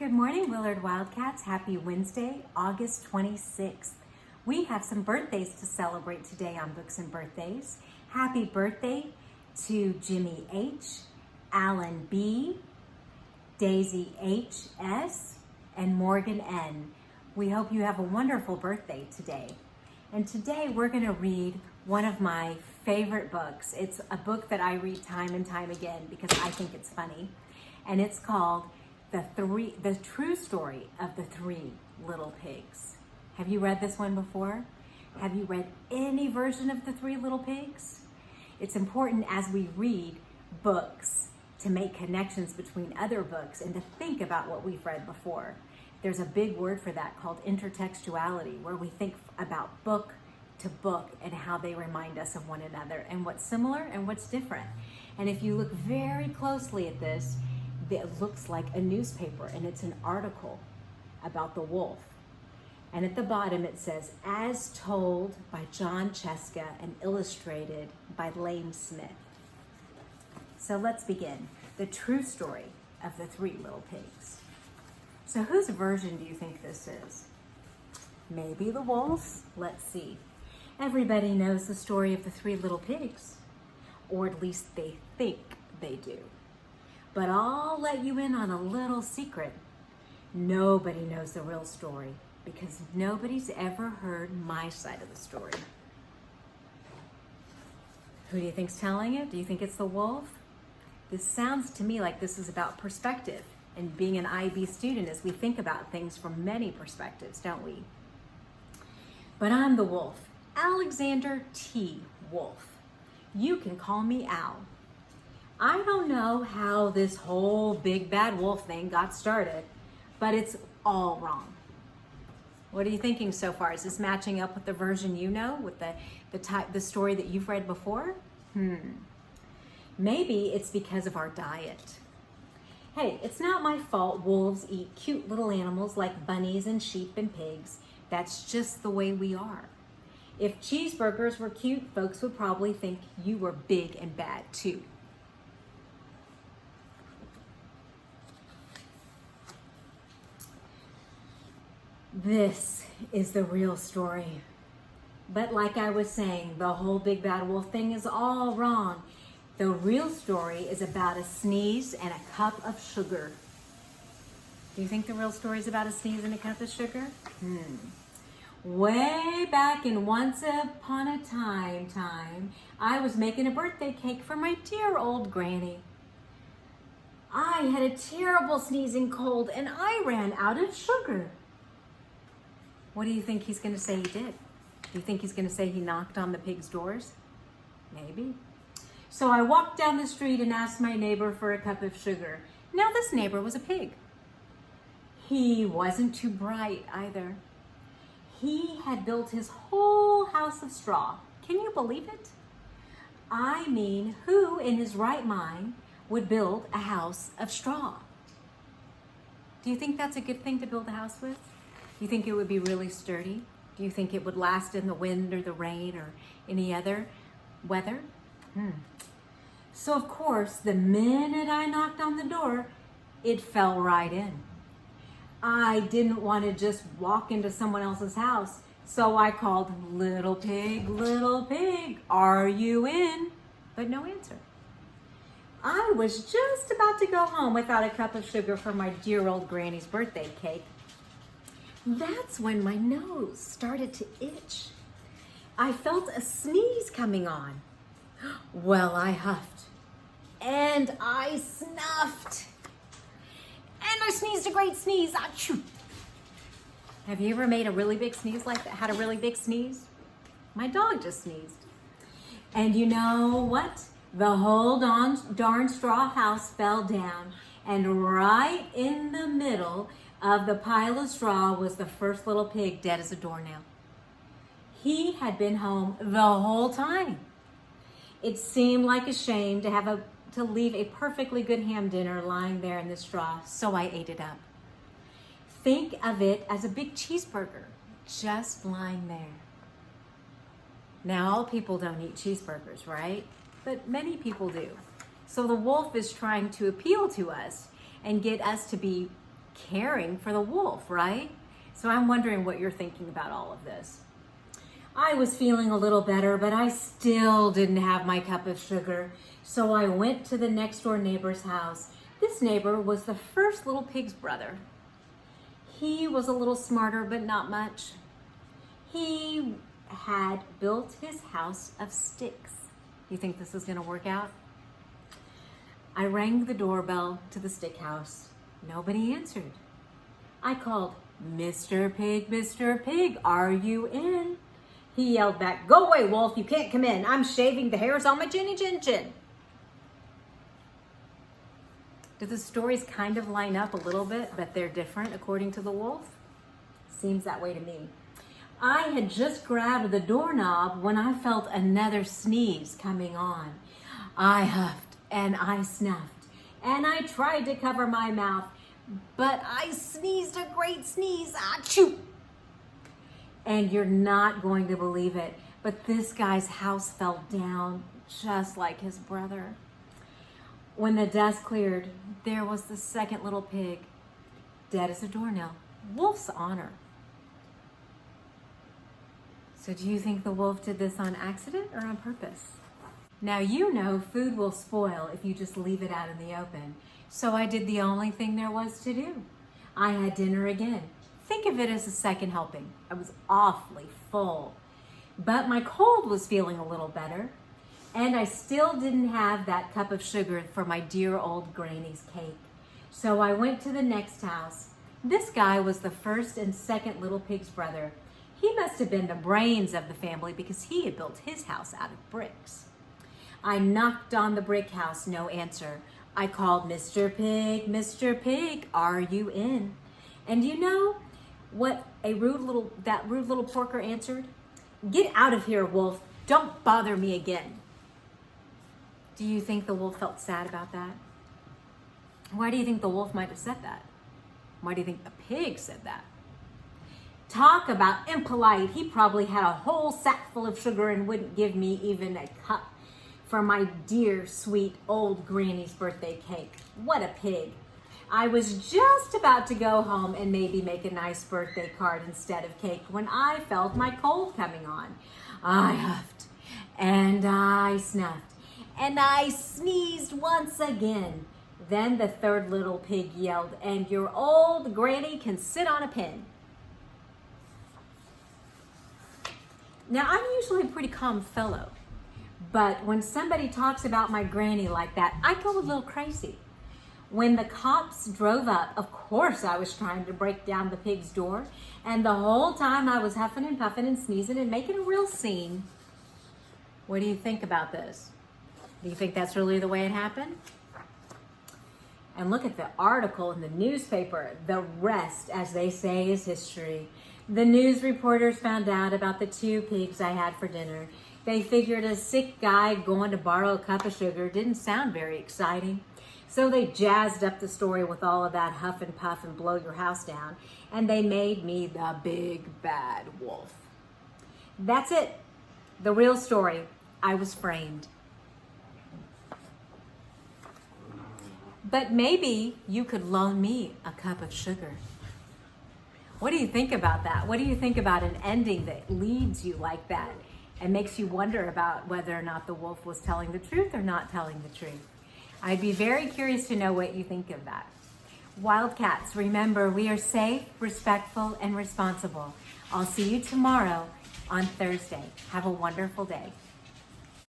Good morning, Willard Wildcats. Happy Wednesday, August 26th. We have some birthdays to celebrate today on Books and Birthdays. Happy birthday to Jimmy H., Alan B., Daisy H.S., and Morgan N. We hope you have a wonderful birthday today. And today we're going to read one of my favorite books. It's a book that I read time and time again because I think it's funny. And it's called The True Story of the Three Little Pigs. Have you read this one before? Have you read any version of The Three Little Pigs? It's important as we read books to make connections between other books and to think about what we've read before. There's a big word for that called intertextuality, where we think about book to book and how they remind us of one another and what's similar and what's different. And if you look very closely at this, it looks like a newspaper, and it's an article about the wolf. And at the bottom it says, as told by Jon Scieszka and illustrated by Lane Smith. So let's begin. The true story of the Three Little Pigs. So whose version do you think this is? Maybe the wolf's? Let's see. Everybody knows the story of the Three Little Pigs, or at least they think they do. But I'll let you in on a little secret. Nobody knows the real story because nobody's ever heard my side of the story. Who do you think's telling it? Do you think it's the wolf? This sounds to me like this is about perspective and being an IB student as we think about things from many perspectives, don't we? But I'm the wolf, Alexander T. Wolf. You can call me Al. I don't know how this whole big bad wolf thing got started, but it's all wrong. What are you thinking so far? Is this matching up with the version you know, with the story that you've read before? Maybe it's because of our diet. Hey, it's not my fault wolves eat cute little animals like bunnies and sheep and pigs. That's just the way we are. If cheeseburgers were cute, folks would probably think you were big and bad too. This is the real story. But like I was saying, the whole big bad wolf thing is all wrong. The real story is about a sneeze and a cup of sugar. Do you think the real story is about a sneeze and a cup of sugar? Way back in once upon a time, I was making a birthday cake for my dear old granny. I had a terrible sneezing cold and I ran out of sugar. What do you think he's going to say he did? Do you think he's going to say he knocked on the pig's doors? Maybe. So I walked down the street and asked my neighbor for a cup of sugar. Now this neighbor was a pig. He wasn't too bright either. He had built his whole house of straw. Can you believe it? I mean, who in his right mind would build a house of straw? Do you think that's a good thing to build a house with? Do you think it would be really sturdy? Do you think it would last in the wind or the rain or any other weather? So of course, the minute I knocked on the door, it fell right in. I didn't want to just walk into someone else's house, so I called, little pig, are you in? But no answer. I was just about to go home without a cup of sugar for my dear old granny's birthday cake. That's when my nose started to itch. I felt a sneeze coming on. Well, I huffed and I snuffed and I sneezed a great sneeze. Achoo. Have you ever made a really big sneeze like that? Had a really big sneeze? My dog just sneezed. And you know what? The whole darn straw house fell down, and right in the middle of the pile of straw was the first little pig, dead as a doornail. He had been home the whole time. It seemed like a shame to leave a perfectly good ham dinner lying there in the straw, so I ate it up. Think of it as a big cheeseburger, just lying there. Now, all people don't eat cheeseburgers, right? But many people do. So the wolf is trying to appeal to us and get us to be caring for the wolf, right? So I'm wondering what you're thinking about all of this. I was feeling a little better, but I still didn't have my cup of sugar. So I went to the next door neighbor's house. This neighbor was the first little pig's brother. He was a little smarter, but not much. He had built his house of sticks. You think this is going to work out? I rang the doorbell to the stick house. Nobody answered. I called, Mr. Pig, are you in? He yelled back, go away, wolf, you can't come in. I'm shaving the hairs on my chinny chin chin. Do the stories kind of line up a little bit, but they're different according to the wolf? Seems that way to me. I had just grabbed the doorknob when I felt another sneeze coming on. I huffed and I snuffed and I tried to cover my mouth, but I sneezed a great sneeze. Achoo! And you're not going to believe it, but this guy's house fell down just like his brother. When the dust cleared, there was the second little pig, dead as a doornail. Wolf's honor. So do you think the wolf did this on accident or on purpose? Now you know food will spoil if you just leave it out in the open. So I did the only thing there was to do. I had dinner again. Think of it as a second helping. I was awfully full. But my cold was feeling a little better. And I still didn't have that cup of sugar for my dear old granny's cake. So I went to the next house. This guy was the first and second little pig's brother. He must have been the brains of the family because he had built his house out of bricks. I knocked on the brick house, no answer. I called, Mr. Pig, are you in? And you know what that rude little porker answered? Get out of here, wolf. Don't bother me again. Do you think the wolf felt sad about that? Why do you think the wolf might have said that? Why do you think the pig said that? Talk about impolite. He probably had a whole sack full of sugar and wouldn't give me even a cup for my dear, sweet old granny's birthday cake. What a pig. I was just about to go home and maybe make a nice birthday card instead of cake when I felt my cold coming on. I huffed and I snuffed and I sneezed once again. Then the third little pig yelled, and your old granny can sit on a pin. Now, I'm usually a pretty calm fellow, but when somebody talks about my granny like that, I go a little crazy. When the cops drove up, of course I was trying to break down the pig's door, and the whole time I was huffing and puffing and sneezing and making a real scene. What do you think about this? Do you think that's really the way it happened? And look at the article in the newspaper. The rest, as they say, is history. The news reporters found out about the 2 pigs I had for dinner. They figured a sick guy going to borrow a cup of sugar didn't sound very exciting. So they jazzed up the story with all of that huff and puff and blow your house down. And they made me the big bad wolf. That's it. The real story. I was framed. But maybe you could loan me a cup of sugar. What do you think about that? What do you think about an ending that leads you like that and makes you wonder about whether or not the wolf was telling the truth or not telling the truth? I'd be very curious to know what you think of that. Wildcats, remember, we are safe, respectful, and responsible. I'll see you tomorrow on Thursday. Have a wonderful day.